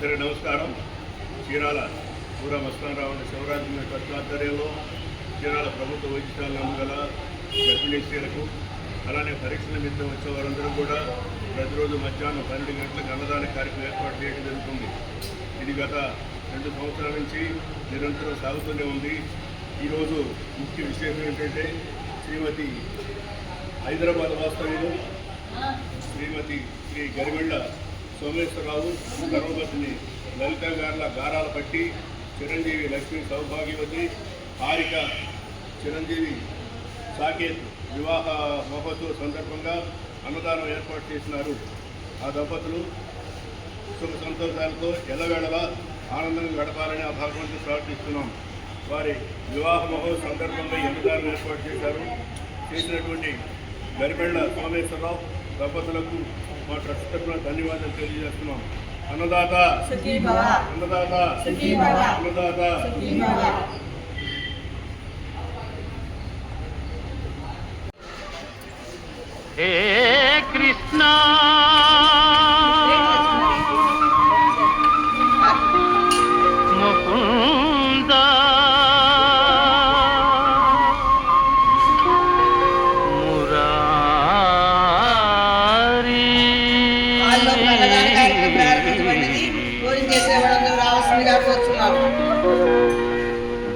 అందరికీ నమస్కారం. చీరాల పూర మస్తానరావు శివరాత్రి ట్రస్ట్ ఆధ్వర్యంలో చీరాల ప్రభుత్వ వైద్యశాల నందుగల గర్భిణీ స్త్రీలకు అలానే పరీక్షల నిమిత్తం వచ్చే వారందరూ కూడా ప్రతిరోజు మధ్యాహ్నం 12 గంటలకు అన్నదాన కార్యక్రమం ఏర్పాటు చేయడం జరుగుతుంది. ఇది గత 2 సంవత్సరాల నుంచి నిరంతరం సాగుతూనే ఉంది. ఈరోజు ముఖ్య విశేషం ఏంటంటే శ్రీమతి హైదరాబాద్ వాస్తవ్యులు శ్రీమతి శ్రీ గరిమెళ్ళ సోమేశ్వరరావు ధర్మపత్ని లలిత గార్ల గారాల పట్టి చిరంజీవి లక్ష్మీ సౌభాగ్యవతి హారిక చిరంజీవి సాకేత్ వివాహ మహోత్సవ సందర్భంగా అన్నదానం ఏర్పాటు చేసినారు. ఆ దంపతులు సుఖ సంతోషాలతో ఎల్లవేళలా ఆనందంగా గడపాలని ఆ భగవంతుని ప్రార్థిస్తున్నాం. వారి వివాహ మహోత్సవ సందర్భంగా అన్నదానం ఏర్పాటు చేశారు. చేసినటువంటి గరిమెళ్ళ సోమేశ్వరరావు దంపతులకు మా ట్రస్ట్ తరఫున ధన్యవాదాలు తెలియజేస్తున్నాం. అన్నదాత అన్నదాత అన్నదాత. హే కృష్ణ ముకుంద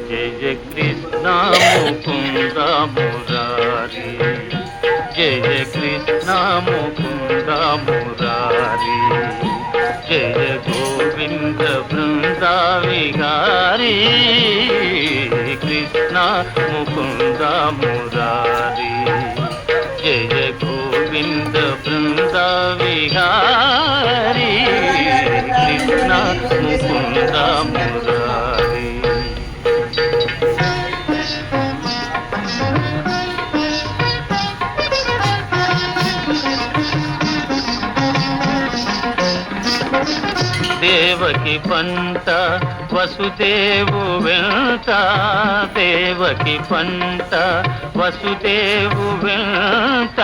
జయ కృష్ణ ముకుంద మురారి జయ కృష్ణ ముకుంద మురారి జయ గోవింద బృంద విహారీ కృష్ణ ముకుంద మురారి జయ గోవింద బృంద విహారీ కృష్ణ ముకుంద మురారి. దేవకి పంట వసుదేవు వెంట దేవకి పంట వసుదేవు వెంట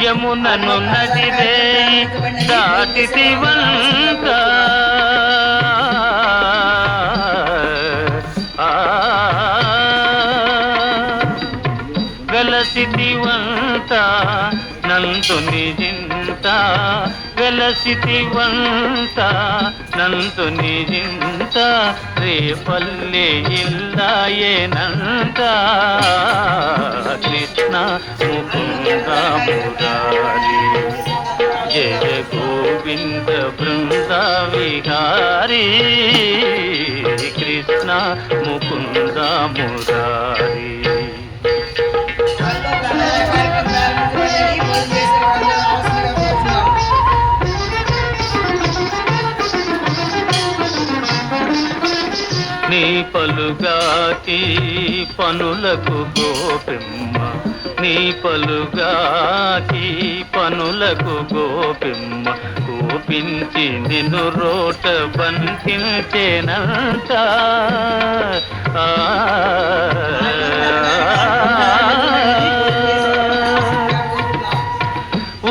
యమునను నదిరే దాటితి వంట వెలసితి వంట నందుని జింత వెలసితి వంట నందుని జింత రేపల్లె ఇల్లాయేనంత కృష్ణ ముకుంద మురారి జయ గోవింద బృంద విహారీ కృష్ణ ముకుంద మురారి. నీ పలుగాకి పనులకు గోపిమ్మ నీ పలుగాకి పనులకు గోపిమ్మ కోపించి నిన్ను రోట బంధించేనంత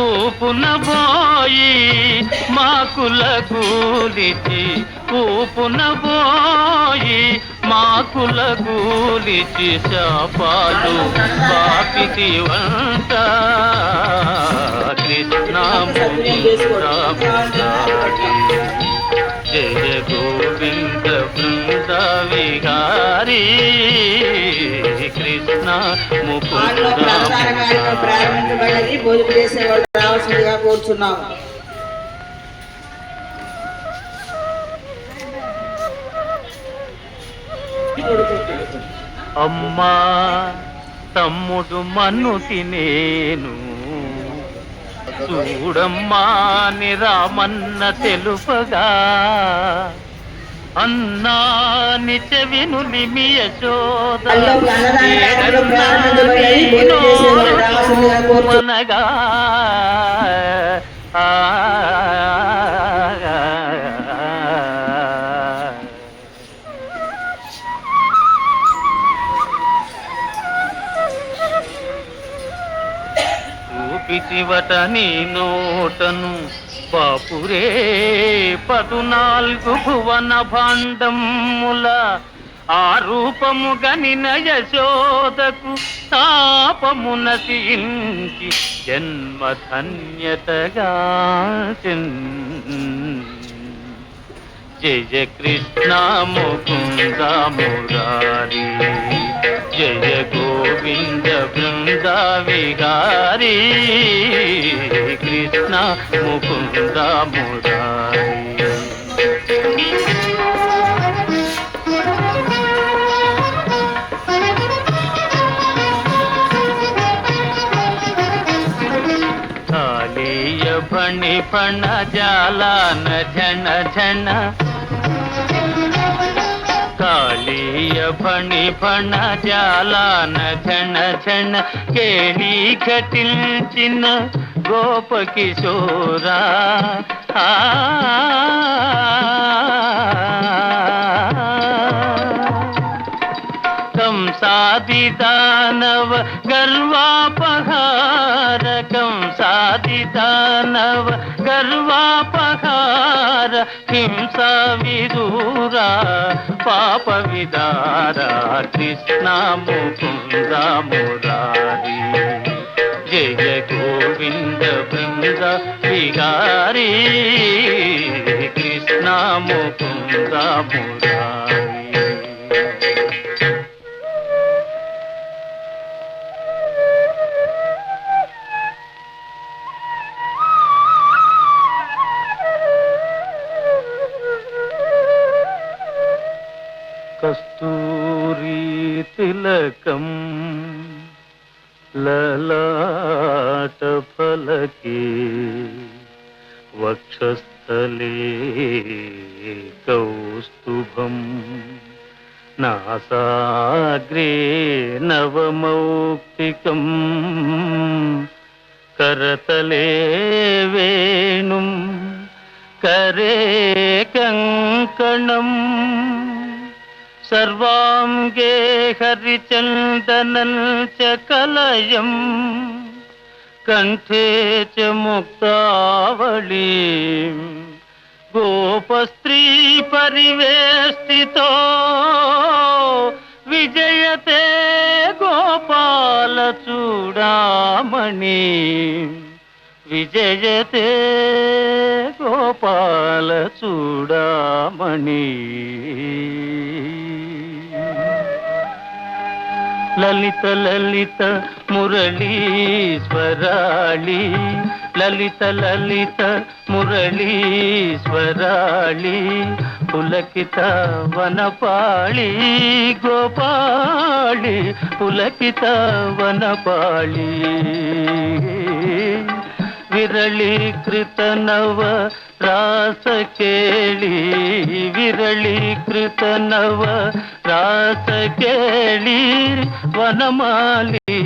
ఊపున పోయి మాకుల కూలిచి ఊపున పోయి మాకుల కూలిచి శాపాలు పాపితి వంట కృష్ణ ముకుంద జయ గోవింద బృంద విహారీ కృష్ణ ముకుంద రావాల్సిందిగా కోరుచున్నాము. అమ్మా తమ్ముడు మన్ను తినేను చూడమ్మా నిరామన్న తెలుపగా అన్నా నిచెవిను నిమి యశోదనగా చూపితివట నీ నోటను బాపురే 14 భువన భాండముల ఆ రూపము గనిన యశోదకు తాపమున సించి జన్మ ధన్యతగా జయ కృష్ణ ముకుంద మురారి జయ గోవింద బృంద విహారీ కృష్ణ ముకుంద మురారి కాళీయ ఫణి ఫణ జాలాన ఝణ ఝణ కాళీయ ఫణి ఫణ జాలాన ఝణ ఝణ కేళీ ఘటించిన గోప కిశోరా కంసాది దానవ గర్వాపహార కంసాది దానవ గర్వాపహార హింస విదూరా పాప విదార కృష్ణ ముకుంద మురారి జయ గోవింద బృంద విహారీ కృష్ణ ముకుంద మురారి కస్తూరి తిలకం లలాట ఫలకే వక్షస్థలే కౌస్తుభం నాసాగ్రే నవమౌక్తికం కరతలే వేణుం करे कंकणम सर्वांगे हरिचंदनं च कलयं कंठे च मुक्तावलीं गोपस्त्री परिवेष्टितो विजयते गोपाल चूडामणि विजयते गोपाल चूडामणि ललित ललित मुरलीश्वराळि ललित ललित मुरलीश्वराळि पुलकित वनपाळि गोपाळि पुलकित वनपाळि विरलीकृत नव रास केळि विरलीकृत नव रास केळि वनमाली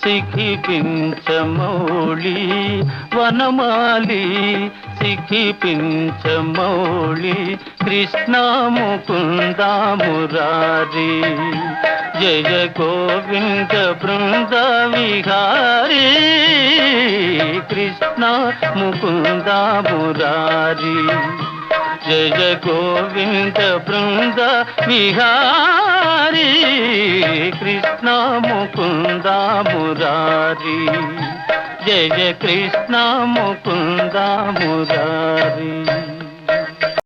सिखि पिंचमौळि वनमाली सिखि पिंचमौळि कृष्ण मुकुंद मुरारी जय गोविंद बृंद विहारी कृष्ण मुकुंद मुरारी जय गोविंद बृंद विहारी कृष्ण मुकुंद मुरारी जय कृष्ण मुकुंद मुरारी।